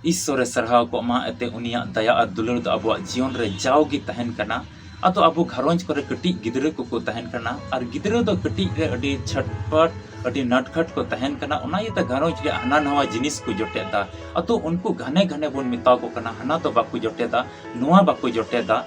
ईश्वरे सरहाव को मा एते उनिया दया और दुलर दो अबो जीवन रे जाओगी तहन कना अतो अबो घरोंज करे कटी गिदरे को तहन कना और गिदरे दो कटी रे अडी छटपट अडी नटखट को तहन कना उना ये घरोंज रे हना नवा जिनिस को जोटेदा अतो उनको घने घने बोन मिताव को कना हना तो बाकू जोटेदा नोआ बाकू जोटेदा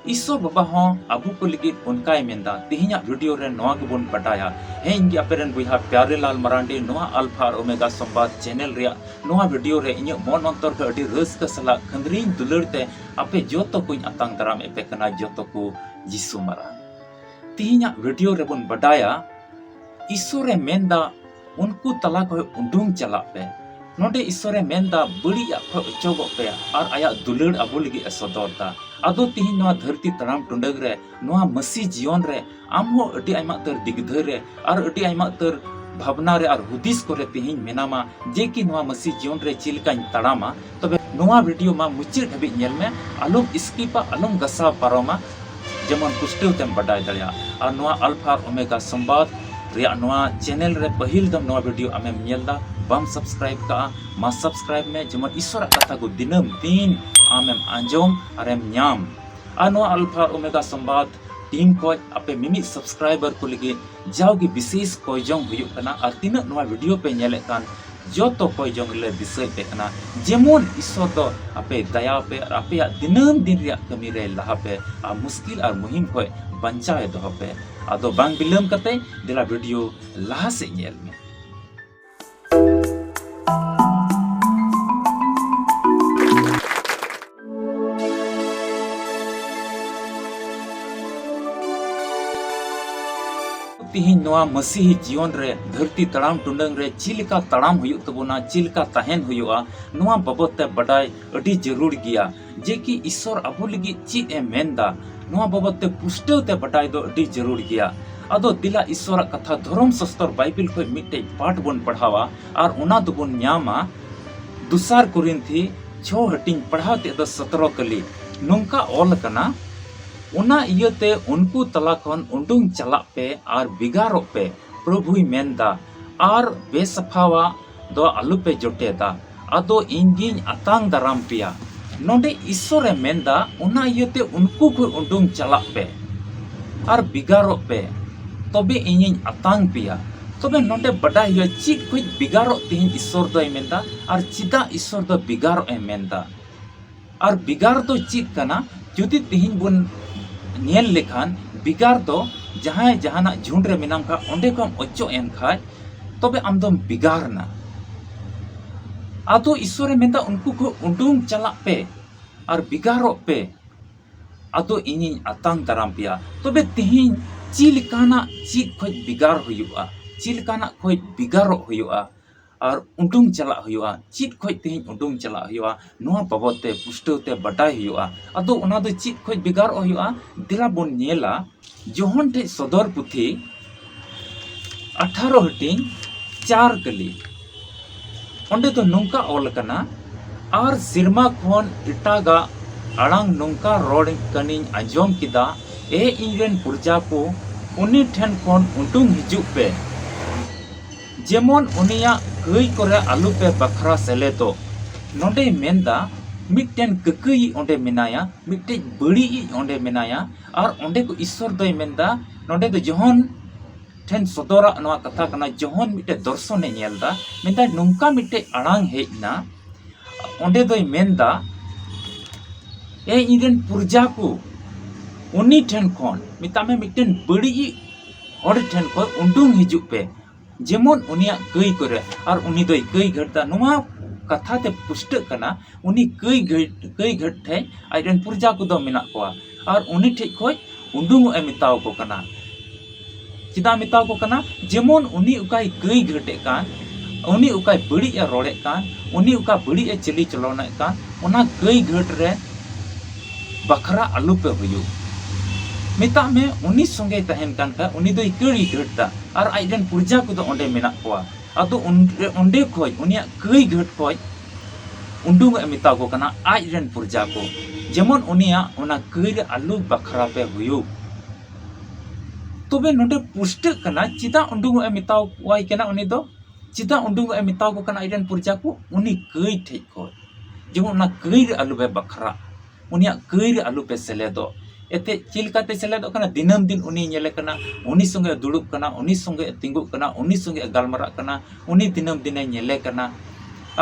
ईश्वर बाबा हो अबू को लगी उनकाय मेंदा तिहिया वीडियो रे नोआ के बोन बटाया हे इंगी अपेरन बुहा प्यारे लाल मरांडी नोआ अल्फा और ओमेगा संवाद चैनल रे नोआ वीडियो रे इᱧ मन अंतर के अडी रस्क सला खंदरीन दुलरते आपे जोतो कुछ अतंग दराम एपे कना जोतो को यीशु मरा तिहिया वीडियो रे बोन बटाया ईश्वर रे मेंदा उनको तला को उंडुंग चला पे नोडे ईश्वरे मेंदा बड़ी आखो चोगो पे और आया दुलड़ अबो लगी सदरता अदो तिहिन नोआ धरती तराम टुंडग रे नोआ मसी जीवन रे आमहो अडी आइमा तर दिगधर रे और अडी आइमा तर भावना रे और हुदिस को रे तिहिन मेनामा जे कि नोआ मसी जीवन रे चिलकान तड़ामा तबे नोआ वीडियो मा मुचे ढबी नेल में आलम स्किपा आलम गसा पारोमा जेमन पुष्टव तेम बडाय दलिया और नोआ अल्फा और ओमेगा संवाद रिया नोआ चैनल रे पहिल दम नोआ वीडियो आमेम नेलदा बम सब्सक्राइब का मा सब्सक्राइब में जेमन ईश्वर कथा को दिनम दिन आमेम आंजोम और एम न्याम आनो अल्फा ओमेगा संवाद टीम को आपे मिमी सब्सक्राइबर को लगे जाओगी विशेष कोई जोंग हुयुक कना और तीन नोआ वीडियो पे नेले कान जो तो कोई जोंग ले दिसय पे कना जेमन ईश्वर तो आपे दया पे और आपे दिनम दिन रिया कमी रे लहा पे आ मुश्किल और मुहिम को बंचाए दो पे आदो बांग बिलम कते दिला वीडियो लहा से नेल में तिहिन नोआ मसीही जीवन रे धरती तड़ाम टुंडंग रे चिलका तड़ाम हुयुक तबोना चिलका तहन हुयुआ नोआ बाबत ते बडाय अडी जरूर गिया जे कि ईश्वर अबो लगी ची ए मेंदा नोआ बाबत ते पुष्टव ते बडाय दो अडी जरूर गिया अदो दिला ईश्वर कथा धर्म शास्त्र बाइबल को मिटे पाठ बोन पढ़ावा और उना दो बोन न्यामा दुसार कुरिन्थी 6 हटिंग पढ़ाते द 17 कली नोंका ऑल कना उना इयते उनको तला खन उंडुंग चला पे और बिगारो पे प्रभुई मेंदा और बेसफावा दो आलू पे जोटेदा अदो इंगिन अतांग दराम पिया नोडे ईश्वरे मेंदा उना इयते उनको को उंडुंग चला पे और बिगारो पे तबे इंगिन अतांग पिया तबे नोडे बड़ा हिया चिक कुछ बिगारो तिहिन ईश्वर दो मेंदा और चिदा ईश्वर दो बिगारो ए मेंदा और बिगार दो चिक कना जुदी तिहिन बुन नेल लेखान बिगार दो जहां जहाना झुंड रे मिनाम का ओंडे को ओचो एन खाय तबे आमदम बिगार ना आतो ईश्वरे मेंदा उनको को उंडुंग चला पे और बिगारो पे आतो इनी अतांग दराम पिया तबे तिहिन चिलकाना चिक खोज बिगार हुयुआ चिलकाना खोज बिगारो हुयुआ और उंडुंग चला हुयुआ चित खोज तिहिन उंडुंग चला हुयुआ नोआ बाबते पुष्टवते बटाय हुयुआ अदो उना दो चित खोज बिगार हुयुआ दिला बोन नेला जोहन ठे सदर पुथी 18 हटिंग 4 कली ओंडे तो नोंका ऑल कना और सिरमा खोन इटागा अड़ांग नोंका रोड कनिन आंजोम किदा ए इनरेन पुरजा को उनी ठेन खोन उंडुंग हिजुक पे जेमन उनिया कई करे आलू पे बखरा सेले तो नोडे मेंदा मिटन ककई ओंडे मिनाया मिटे बड़ी ओंडे मिनाया और ओंडे को ईश्वर दोय मेंदा नोडे तो जोहन ठेन सदरा नवा कथा कना जोहन मिटे दर्शन ए नेलदा मेंदा नुंका मिटे अड़ांग हेजना ओंडे दोय मेंदा ए इनरेन पुरजा को उनी ठेन खोन मितामे मिटन बड़ी ओंडे ठेन को उंडुंग हिजुक पे जेमन उनिया कई करे और उनी दोय कई घटता नुआ कथा ते पुष्ट कना उनी कई घट थे आइडन पुरजा को दो मिना कोआ और उनी ठे खोय उंडुंग ए मिताव को कना चिदा मिताव को कना जेमन उनी उकाई कई घटे कान उनी उकाई बड़ी ए रोड़े कान उनी उका बड़ी ए चली चलोना कान उना कई घट रे बखरा आलू पे हुयु मिता में उनी संगे तहन कान का उनी दो कई घटता और आइडन पुरजा को दो ओंडे मिना कोआ अदो ओंडे खोय उनिया कई घट खोय उंडुंग ए मिता को कना आइडन पुरजा को जेमन उनिया उना कई रे आलू बखरा पे हुयु तबे नोडे पुष्ट कना चिदा उंडुंग ए मिता वाई कना उनी दो चिदा उंडुंग ए मिता को कना आइडन पुरजा को उनी कई ठे खोय जेमन उना कई रे आलू पे बखरा उनिया कई रे आलू पे सेलेदो एते चिलकाते सेलेदो कना दिनम दिन उनी नेले कना उनी संगे दुड़ुब कना उनी संगे तिंगुब कना उनी संगे गालमारा कना उनी दिनम दिने नेले कना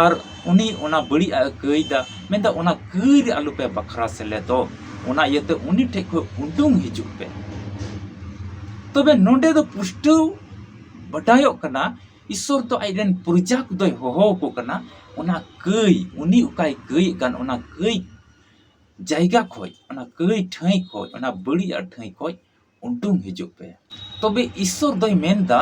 और उनी उना बड़ी कई दा मेंदा उना कई रे आलू पे बखरा सेलेदो उना येते उनी ठे को उंडुंग हिजुब पे तबे नोंडे दो पुष्टु बडायो कना ईश्वर तो आइडेन प्रजा को दो होहो को कना उना कई उनी उकाय कई कान उना कई जायगा खोय उना कई ठाई खोय उना बड़िया ठाई खोय उंडुंग हिजुब पे तबे ईश्वर दो मेंदा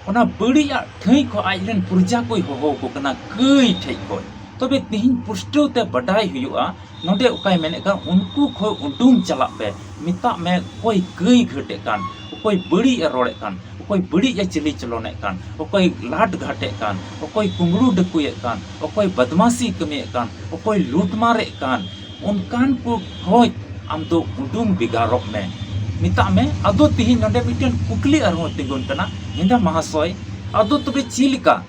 उना बड़िया ठाई को आइडेन प्रजा को होहो को कना कई ठाई खोय तबे तिहिन पुष्टु ते बडाय हुयुआ नोंडे उकाय मेने का उनको खोय उंडुंग चला पे मिता में कोई कई घटे कान कोई बड़िया रोड़े कान कोई बड़िया चली चलोने कान कोई लाट घाटे कान कोई कुंगड़ू डकुए कान कोई बदमाशी कमे कान कोई लूट मारे कान उनकान को खोज आम तो उडुंग बिगारोक में मिता में अदो तिहिन नोंडे मिटन कुकली अरहो तिंगुन कना हिंदा महाशय अदो तबे चिलका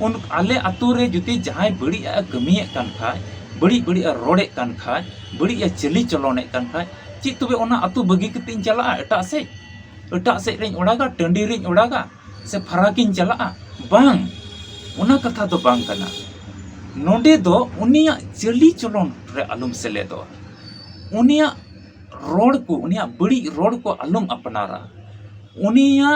उन आले अतु रे जुति जहाय बड़िया कमिए कान खाय बड़ी बड़िया रोड़े कान खाय बड़िया चली चलोने कान खाय ची तबे ओना अतु बगी कतिन चला एटा से रेन ओडागा टंडी रेन ओडागा से फराकिन चला बांग उना कथा तो बांग कना नोंडे दो उनिया चली चलोन रे आलुम सेलेदो उनिया रोड को उनिया बड़ी रोड को आलुम अपनारा उनिया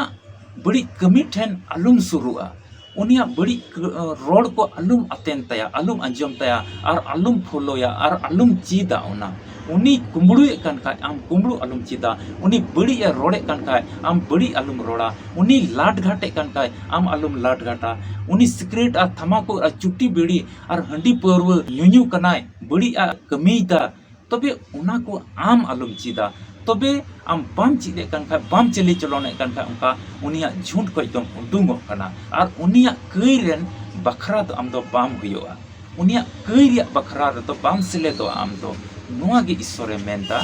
बड़ी कमी ठेन आलुम सुरुआ उनिया बड़ी रोड को आलुम अतेन तया आलुम अंजम तया और आलुम फॉलोया और आलुम चीदा उना उनी कुंबड़ू कान खाय आम कुंबड़ू आलुम चीदा उनी बड़ी रोड़े कान खाय आम बड़ी आलुम रोड़ा उनी लाट घाटे कान खाय आम आलुम लाट घाटा उनी सिगरेट और तमाकू और चुट्टी बीड़ी और हंडी पौरव न्यून्यू कनाय बड़ी कमीदा तबे उना को आम आलुम चीदा तबे आम बाम चीदे कान खाय बाम चली चलोने कान खाय उनका उनिया झूठ को एकदम उडुंगो कना और उनिया कई रेन बखरा तो आम दो बाम हुयोआ उनिया कई रिया बखरा रे तो बाम सिले दो आम दो नुआ गे ईश्वरे मेंदा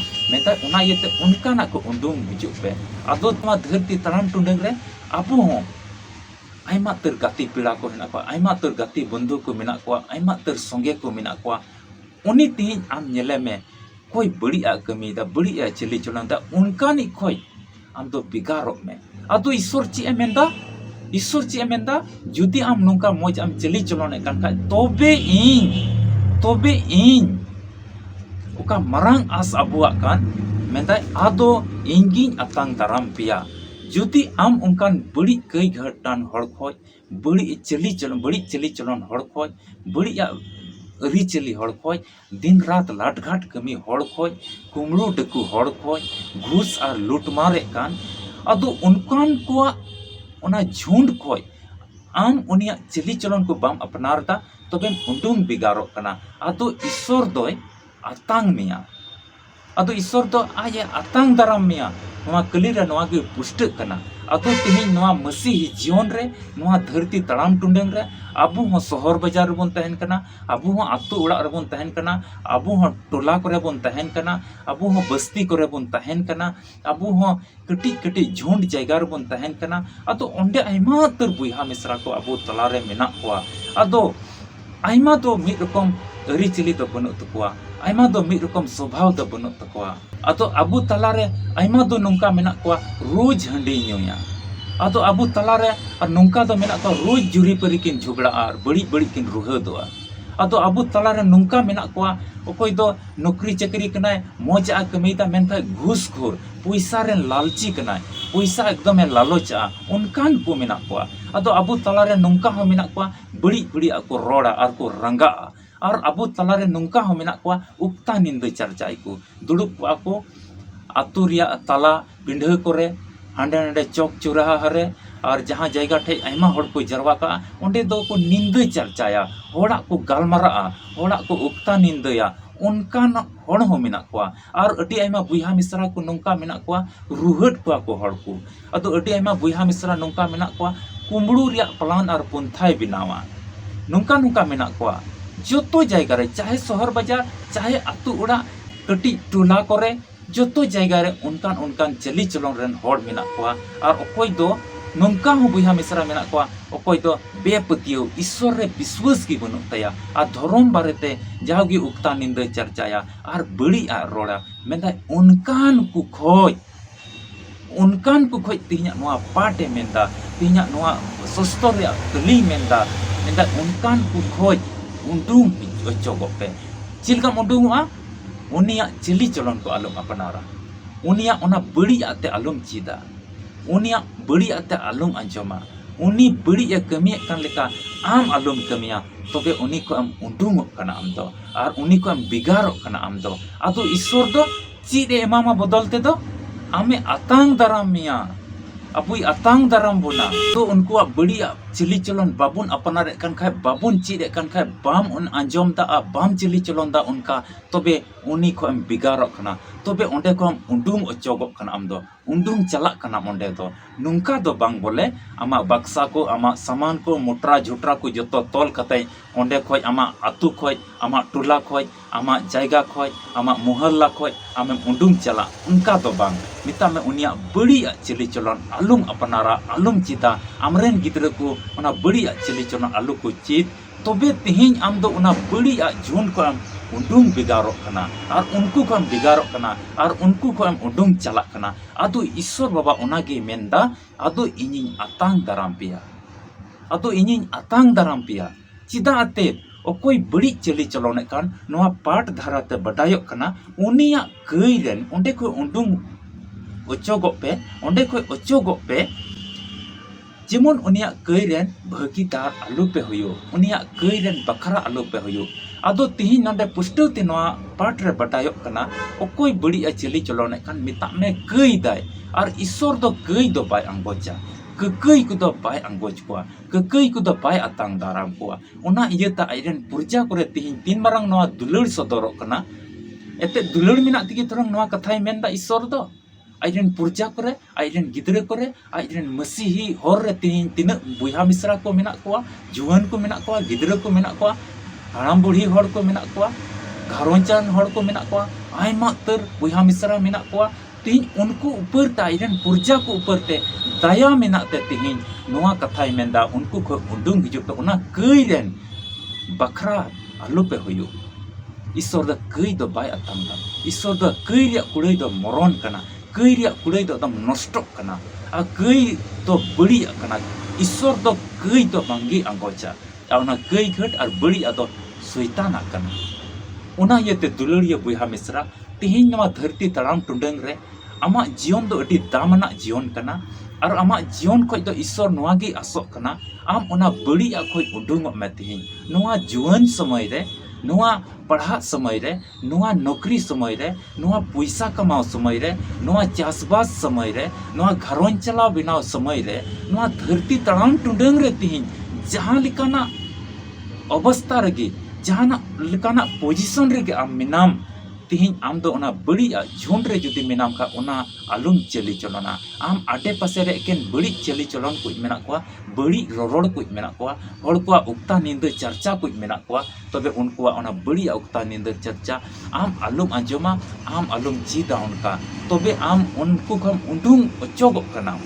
उना येते उनका ना को उडुंग हिजुब पे आदो तमा धरती तराम टुंडंग रे आबो हो आइमा तर गाती पीड़ा को हेना को आइमा तर गाती बंधु को मेना को आइमा तर संगे को मेना को उनी तीन आम नेले में कोई बड़िया कमीदा बड़िया चली चलंदा उनका नि खोय आम दो बिगारो में आदो ईश्वर ची एमेंदा जुदी आम नोंका मोज आम चली चलोने कान खाय तोबे इन उका मरांग आस अबुआ कान मेंदा आदो इंगिन अतांग दाराम पिया जुदी आम उनकान बड़ी कई घटान हड़ खोय बड़ी चली चलन हड़ खोय बड़िया अरी चली हड़ खोय दिन रात लाट घाट कमी हड़ खोय कुमड़ू डकू हड़ खोय घूस और लूट मारे कान अदो उनकान को उना झुंड खोय आम उनिया चली चलन को बाम अपनारदा तबे उडुंग बिगारो कना अदो ईश्वर दोय आतांग मिया अदो ईश्वर दो आये आतांग दाराम मिया नवा कलीरा नवा गे पुष्ट कना अदो तिहिन नवा मसीही जीवन रे नवा धरती तड़ाम टुंडंग रे अबु हो शहर बाजार रे बोन तहन कना अबु हो आतु उड़ा रे बोन तहन कना अबु हो टोला करे बोन तहन कना अबु हो बस्ती करे बोन तहन कना अबु हो कटी कटी झुंड जायगा रे बोन तहन कना अदो ओंडे आइमा तर बुइहा मिश्रा को अबु तला रे मेना कोआ अदो आइमा दो मिद रकम अरी चली दो बनु तकुआ आइमा दो मिद रकम स्वभाव दो बनु तकुआ अदो अबु तला रे आइमा दो नोंका मेना कोआ रोज हंडी न्यूया अदो अबु तला रे और नोंका दो मेना कोआ रोज जुरी परी किन झगड़ा और बड़ी बड़ी किन रुहा दोआ अदो अबु तला रे नोंका मेना कोआ ओकोय दो नौकरी चाकरी कनाय मौजा कमीदा मेनता घूसखोर पैसा रे लालची कनाय पैसा एकदम लालचा उनकान को मेना कोआ अदो अबु तला रे नोंका हो मेना कोआ बड़ी बड़ी को रोड़ा और को रंगा और अबु तला रे नोंका हो मेना कोआ उक्ता निंदा चर्चाई को दुड़ुब को आतु रिया तला पिंढा करे हांडे हांडे चौक चौराहा हरे और जहाँ जगह ठे आयमा हड़ को जरवा का ओंडे दो को निंदा चर्चाया होड़ा को गालमारा होड़ा को उक्ता निंदाया उनकान हड़ हो मेना कोआ और अडी आयमा बुइहा मिश्रा को नोंका मेना कोआ रुहट कोआ को हड़ को अदो अडी आयमा बुइहा मिश्रा नोंका मेना कोआ कुंबड़ू रिया प्लान और पंथाय बिनावा नोंका नोंका मेना कोआ जोतो जायगा रे चाहे शहर बाजार चाहे आतु उड़ा कटी टोला करे जोतो जायगा रे उनकान चली चलन रेन हड़ मेना कोआ और अकोय दो नोंका हो बुइहा मिश्रा मेना कोआ ᱚᱠᱚᱭ ᱫᱚ ᱵᱮᱯᱟᱹᱛᱭᱟᱹᱣ ᱤᱥᱥᱚᱨ ᱨᱮ ᱵᱤᱥᱣᱟᱥ ᱜᱮ ᱵᱟᱹᱱᱩᱜ ᱛᱟᱭᱟ ᱟᱨ ᱫᱷᱚᱨᱚᱢ ᱵᱟᱨᱮᱛᱮ ᱡᱟᱣᱜᱮ ᱩᱠᱛᱟ ᱱᱤᱸᱫᱟᱹ ᱪᱟᱨᱪᱟᱭᱟ ᱟᱨ ᱵᱟᱹᱲᱤᱡ ᱟᱜ ᱨᱚᱲᱟ ᱢᱮᱱᱫᱟᱭ ᱚᱱᱠᱟᱱ ᱠᱚ ᱠᱷᱚᱡ ᱛᱮᱦᱮᱧᱟᱜ ᱱᱚᱣᱟ ᱯᱟᱴᱮ ᱢᱮᱱᱫᱟ ᱛᱮᱦᱮᱧᱟᱜ ᱱᱚᱣᱟ ᱥᱚᱥᱛᱚ ᱨᱮᱭᱟᱜ ᱠᱟᱹᱞᱤ ᱢᱮᱱᱫᱟᱭ ᱚᱱᱠᱟᱱ ᱠᱚ ᱠᱷᱚᱡ ᱩᱰᱩᱝ ᱚᱪᱚᱜᱚᱜ ᱯᱮ ᱪᱮᱫ ᱞᱮᱠᱟᱢ ᱩᱰᱩᱝᱚᱜᱼᱟ ᱩᱱᱤᱭᱟᱜ ᱪᱤᱞᱤ ᱪᱚᱞᱚᱱ ᱠᱚ ᱟᱞᱚᱢ ᱟᱯᱱᱟᱨᱟ ᱩᱱᱤᱭᱟᱜ ᱚᱱᱟ ᱵᱟᱹᱲᱤᱡᱟᱜ te alum cida unia beri ate alum anjoma uni beri ya kami kan leka am alum kamia tobe uni ko am undungok kana am do ar uni ko am bigarok kana am do ado isor do cide emama bodol te do ame atang daram mia apui atang daram buna to unkuak beri ya cili calon babun apanaret kan khai babun cide kan khai bam un anjom da a bam cili calon da unka tobe uni ko am bigarok kana tobe onde ko am undung ocogok kana am do undung chalak kana onde do nungka do bang bole ama baksa ko ama saman ko mutra jutra ko joto tol kate onde khoj ama atu khoj ama tula khoj ama jaiga khoj ama mohalla khoj amem undung chalak unka do bang mitame unia beri ya cili calon alum apnara alum cita amren gidra ko ona beri ya cili calon alu ko cit tobe tihing am do ona beri ya jun ko am undung bigarok kana ar unku ko am bigarok kana ar unku ko am undung chalak kana adu isor baba onage menda adu inying atang daram pia cida ate okoi beri cili calon kan noa part dharate badayok kana unia keiren onde ko undung ocogok pe जेमन उनिया कईरेन भागीदार आलू पे हुयो उनिया कईरेन बखरा आलू पे हुयो आदो तिही नंदे पुष्टो ते नोआ पाठ रे बटायो कना ओकोई बड़ी आ चली चलोने कान मिता में कई दाय और ईश्वर दो कई दो बाय अंगोचा कई को दो बाय अंगोच कोआ कई को दो बाय अतांग दाराम कोआ उना इयता आइरेन पुरजा करे तिही तीन मारंग नोआ दुलड़ सदरो कना एते दुलड़ मिना तिगी तरंग नोआ कथाय मेनदा ईश्वर दो आइरेन पुरजा करे आइरेन गिदरे करे आइरेन मसीही हर रे तीन बुहा मिश्रा को मेना कोआ जुआन को मेना कोआ गिदरे को मेना कोआ हाराम बुढ़ी हर को मेना कोआ घारोंचान हर को मेना कोआ आयमा तर बुहा मिश्रा मेना कोआ तीन उनको ऊपर ते आइरेन पुरजा को ऊपर ते दया मेना ते तीन नोआ कथाय मेंदा उनको को उडुंग हिजुत तो ओना कईरेन बखरा आलू पे हुयो ईश्वर द कई दो बाय अतंगा ईश्वर द कई रे कुड़ई दो मरण कना कई रे कुड़ई दो दम नष्ट कना आ कई तो बड़ी कना ईश्वर दो कई तो बांगी अंगोचा आउना कई घट और बड़ी आदो शैतान कना उना येते दुलड़िया बुहा मिश्रा तिहिन नवा धरती तड़ाम टुंडंग रे आमा जीवन दो अति दामना जीवन कना और आमा जीवन खोज दो ईश्वर नवा गी आसोक कना आम उना बड़ी आ खोज उडुंग में तिहिन नवा जुवन समय रे नोआ पढ़ा समय रे नोआ नौकरी समय रे नोआ पैसा कमाओ समय रे नोआ चासबास समय रे नोआ घरों चलाव बिनाव समय रे नोआ धरती तड़ाम टुंडंग रे तिहिन जहां लिकाना अवस्था रगे जहां लिकाना पोजीशन रगे आम मिनाम तिहिन आम दो ओना बड़ी झुंड रे जुदी मिनाम का ओना आलुम चली चलना आम आटे पासे रे एकेन बड़ी चली चलन कुछ मेना कोआ बड़ी रोरोड़ कुछ मेना कोआ हर कोआ उक्ता नींद चर्चा कुछ मेना कोआ तबे उनको ओना बड़ी उक्ता नींद चर्चा आम आलुम अंजमा आम आलुम चीदा उनका तबे आम उनको हम उंडुंग ओचोगो कना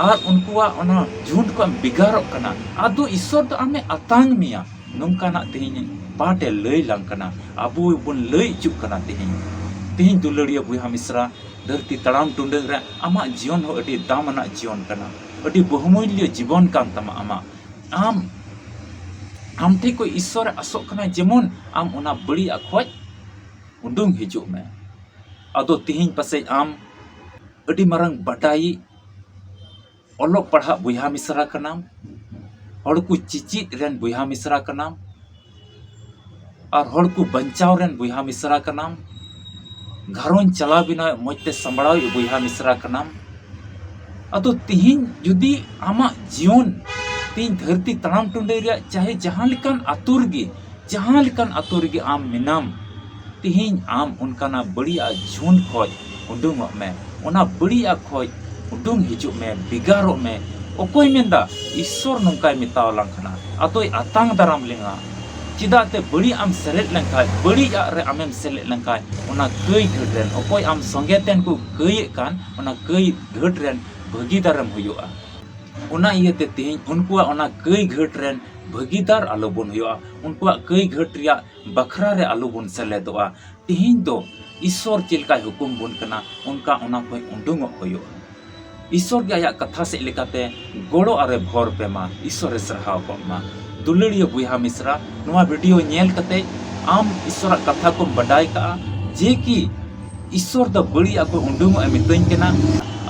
और उनको ओना झुंड को बिगाड़ो कना आदो ईश्वर तो आमे अतांग मिया नोंकाना तिहिन पाटे लई लंकना अबु बुन लई चुक कना तिहिन दुलड़िया बुहा मिश्रा धरती तड़ाम टुंडंग रे आमा जीवन हो अति दामना जीवन कना अति बहुमूल्य जीवन कान तमा आम थे को ईश्वर आसोक कना जेमन आम ओना बड़ी अखोज उडुंग हिजुक में आदो तिहिन पासे आम अति मारंग बटाई ओलोक पढ़ा बुहा मिश्रा कना हड़ को चिचित रेन बुहा मिश्रा कना और हड़ को बंचाव रेन बुहा मिश्रा कना घरों चला बिना मजते संबड़ाव बुहा मिश्रा कना अतो तिहिन जुदी आमा जीवन तीन धरती तड़ाम टुंडे रे चाहे जहां लिकान आतुर गे आम मिनाम तिहिन आम उनकाना बड़िया झुंड खोज उडुंग में ओना बड़िया खोज उडुंग हिजुक में बिगारो में ओकोय मेंदा ईश्वर नोंकाय मिताव लंखना अतोय अतांग दाराम लेंगा चिदाते बड़ी आम सेलेट लंखाय बड़ी रे आमेम सेलेट लंखाय ओना कई घट रेन ओकोय आम संगे तेन को कई कान ओना कई घट रेन भागीदारम हुयुआ उना इयते तेहिं उनकुआ ओना कई घाट रेन भागीदार आलो बोन हुआ, उनकुआ कई घाट रिया बखरा रे आलो बोन सेलेदोआ। तेहिं दो ईश्वर चिलका हुकुम बोन कना उनका ओना कोई उंडुंगो होयो। ईश्वर के आया कथा से लेकाते गोड़ो आरे भोर पे मा ईश्वर सरहाव को मा। दुलड़िया बुया मिश्रा नोआ वीडियो नेल कते आम ईश्वर कथा को बडाय का जे कि ईश्वर दो बड़ी को उंडुंगो ए मितइन कना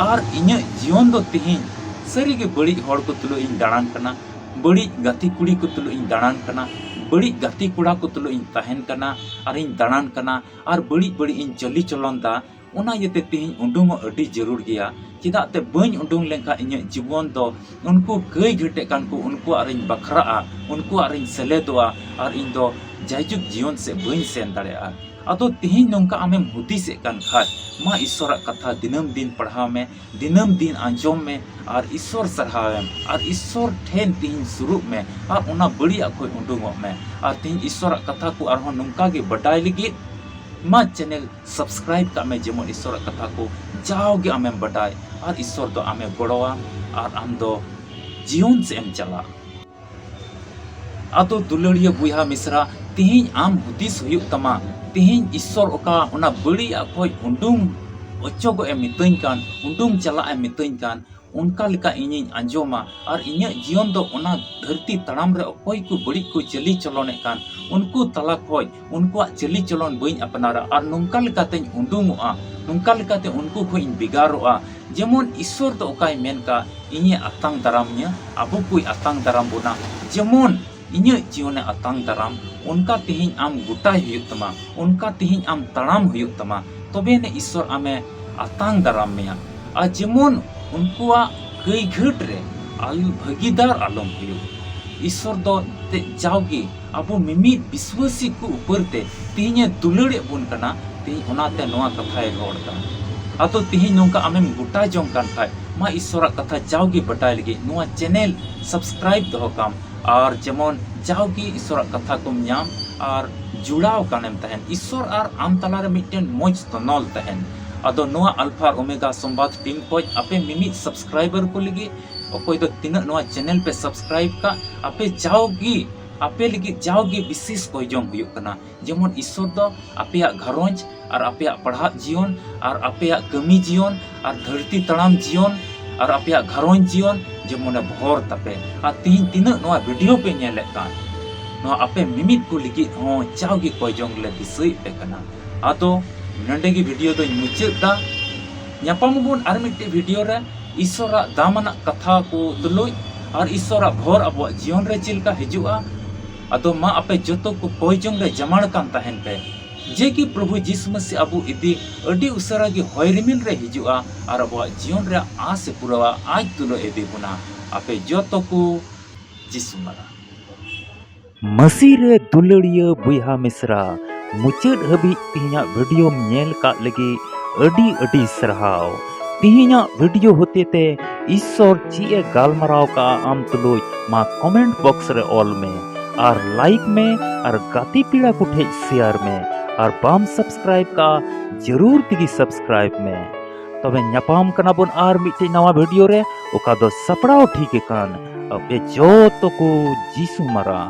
आर इन्या जीवन दो तेहिं सरी के बड़ी हड़ को तुलो इन दाड़ान कना, बड़ी गाती कुड़ी को तुलो इन दाड़ान कना, बड़ी गाती कुड़ा को तुलो इन तहन कना और इन दाड़ान कना और बड़ी बड़ी इन चली चलन दा उना यते तेहिं उंडुंगो अडी जरूर गया। चिदा ते बइन उंडुंग लेंका इन्या जीवन दो उनको कई घटे कान को उनको आरिन बखराआ, उनको आरिन सेलेदोआ और इन दो जायजुग जीवन से बइन सेन दाड़ेआ। अतो तेहिं नोंका आमेम हुदिस कान खाज मा ईश्वर कथा दिनम दिन पढ़ाव में, दिनम दिन आंजोम में और ईश्वर सरहावेम और ईश्वर ठेन तेहिं सुरुप में और उना बड़िया खोय उंडुंगो में और तेहिं ईश्वर कथा को आरहों नोंका गे बडाय लगी मा चैनल सब्सक्राइब का में जेमन ईश्वर कथा को जाओगे आमेम बडाय और ईश्वर दो आमे गड़ोआ और आम दो जीवन से एम चला। अतो दुलड़िया बुया मिश्रा तेहिं आम हुदिस हुयुक तमा तेहिं ईश्वर ओका उना बड़िया खोय उंडुंग अचोगो ए मितइन कान उंडुंग चला ए मितइन कान उनका लेका इनिं आंजोमा और इन्या जीवन दो उना धरती तड़ाम रे अकोय को बड़ी को चली चलने कान उनको तला खोय उनको चली चलन बइन अपनारा और नुंका लेकाते उंडुंगोआ, नुंका लेकाते उनको खोय बिगारोआ। जेमन ईश्वर दो ओकाय मेन का इन्या आतांग दारामनिया आबो कोई आतांग दाराम बोना जेमन इन्या जीवन आतांग दाराम उनका तेहिं आम गुटाय हुयुक तमा, उनका तेहिं आम तड़ाम हुयुक तमा तबे ने ईश्वर आमे आतांग दाराम मेया। आ जेमन उनकुआ कई घाट रे आल भागीदार आलम हुयुक। ईश्वर दो ते जाओगे अबो मिमी विश्वासी को ऊपर ते तेहिं दुलड़े बोन कना तेहिं ओनाते नोआ कथाय रोड़दा। अतो तेहिं नोंका आमेम गुटा जोंग कान खाय मा ईश्वर कथा जाओगे बटाय लगे नोआ चैनल सब्सक्राइब दो काम और जेमन जाओगे ईश्वर कथा को नाम और जुड़ाव कानेम तहन ईश्वर और आम तलारे मिटेन मोज तनल तहन। अदो नोआ अल्फा ओमेगा संवाद टीम को आपे मिमी सब्सक्राइबर को लगी अकोय दो तीन नोआ चैनल पे सब्सक्राइब का आपे जाओगी आपे लगी जाओगी विशेष कोई जोंग हुयुक कना जेमन ईश्वर दो आपेया घरोंज और आपेया पढ़ा जीवन और आपेया कमी जीवन और धरती तड़ाम जीवन और आपेया घरोंज जीवन जेमन भोर तपे आ तीन तीन नोआ वीडियो पे नेले कान नोआ आपे मिमित को लगी हो जाओगी कोई जोंग ले दिसई पे कना। आतो नंडे की वीडियो तो मुचादा ᱧᱟᱯᱟᱢ आर मिट्टी वीडियो रे ईश्वर दामना कथा को तुलुय और ईश्वर भोर अब जीवन रे चिलका हिजुआ। अदो मा आपे जतो को कोयजोंग रे जमाड़ कान तहन पे जे कि प्रभु यीशु मसीह अबु इदी अडी उसरा गे होय रिमिल रे हिजुआ और अब जीवन रे आस पुरवा आज तुलो इदी बुना आपे जतो को यीशु मरा मसीह रे दुलड़िया बुया मिश्रा मुचाद हबी तिहिना वीडियो नेल का लगी अडी अडी सरहाव। तिहिना वीडियो होते ते ईश्वर ची गालमराव का आम तुलुय मा कमेंट बॉक्स रे ऑल में और लाइक में और गाती पीड़ा को ठे शेयर में और बाम सब्सक्राइब का जरूर तिगी सब्सक्राइब में तबे ᱧᱟᱯᱟᱢ कना बोन आर मिटे नवा वीडियो रे ओका दो सपड़ाव ठीक कान अबे जो तो को जीसु मरा।